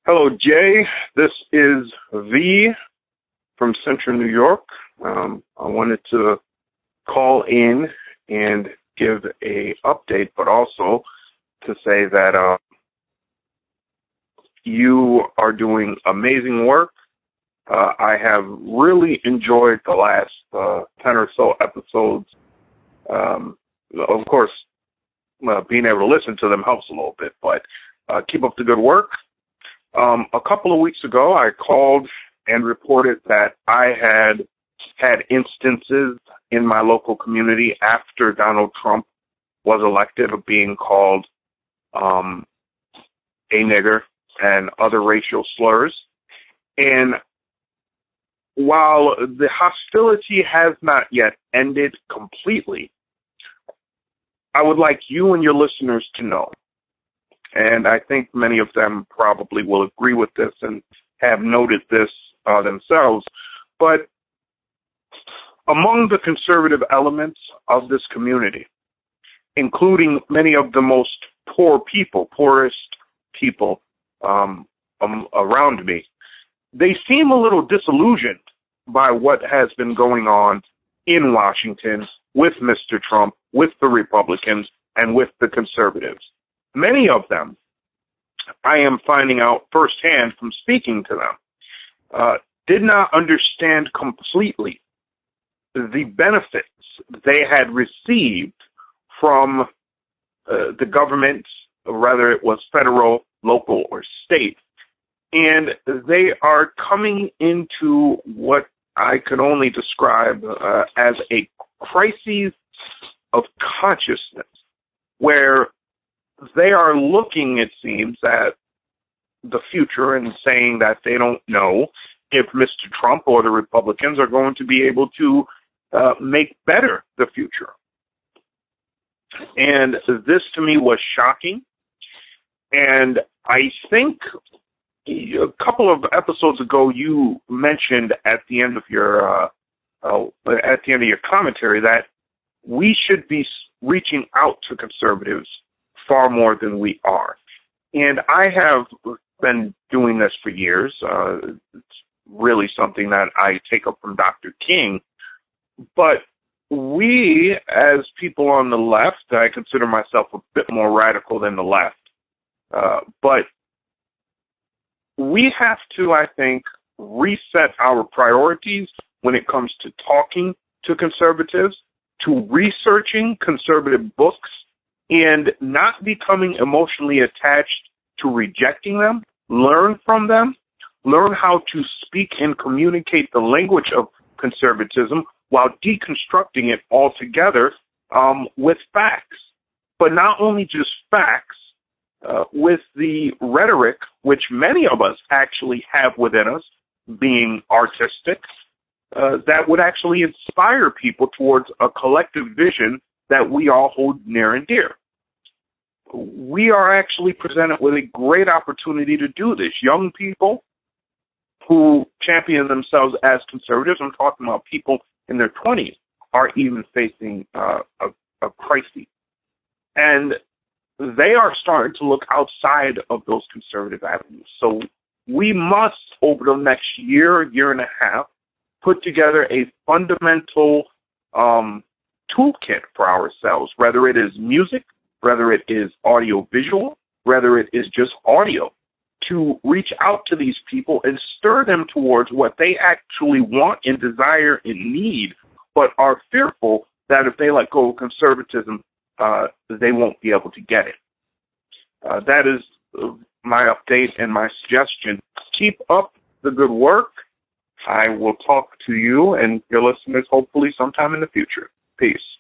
Hello, Jay. This is V from Central New York. I wanted to call in and give a update, but also to say that you are doing amazing work. I have really enjoyed the last 10 or so episodes. Of course, being able to listen to them helps a little bit, but keep up the good work. A couple of weeks ago, I called and reported that I had instances in my local community after Donald Trump was elected of being called a nigger and other racial slurs. And while the hostility has not yet ended completely, I would like you and your listeners to know, and I think many of them probably will agree with this and have noted this themselves, but among the conservative elements of this community, including many of the most poorest people around me, they seem a little disillusioned by what has been going on in Washington with Mr. Trump, with the Republicans, and with the conservatives. Many of them, I am finding out firsthand from speaking to them, did not understand completely the benefits they had received from the government, whether it was federal, local, or state. And they are coming into what I can only describe as a crisis of consciousness, where they are looking, it seems, at the future and saying that they don't know if Mr. Trump or the Republicans are going to be able to make better the future. And this to me was shocking. And I think a couple of episodes ago you mentioned at the end of your commentary that we should be reaching out to conservatives far more than we are. And I have been doing this for years. It's really something that I take up from Dr. King. But we, as people on the left, I consider myself a bit more radical than the left. But we have to, I think, reset our priorities when it comes to talking to conservatives, to researching conservative books, and not becoming emotionally attached to rejecting them. Learn from them. Learn how to speak and communicate the language of conservatism while deconstructing it altogether with facts. But not only just facts, with the rhetoric, which many of us actually have within us, being artistic, that would actually inspire people towards a collective vision that we all hold near and dear. We are actually presented with a great opportunity to do this. Young people who champion themselves as conservatives, I'm talking about people in their 20s, are even facing a crisis. And they are starting to look outside of those conservative avenues. So we must, over the next year and a half, put together a fundamental toolkit for ourselves, whether it is music, whether it is audio-visual, whether it is just audio, to reach out to these people and stir them towards what they actually want and desire and need, but are fearful that if they let go of conservatism, they won't be able to get it. That is my update and my suggestion. Keep up the good work. I will talk to you and your listeners hopefully sometime in the future. Peace.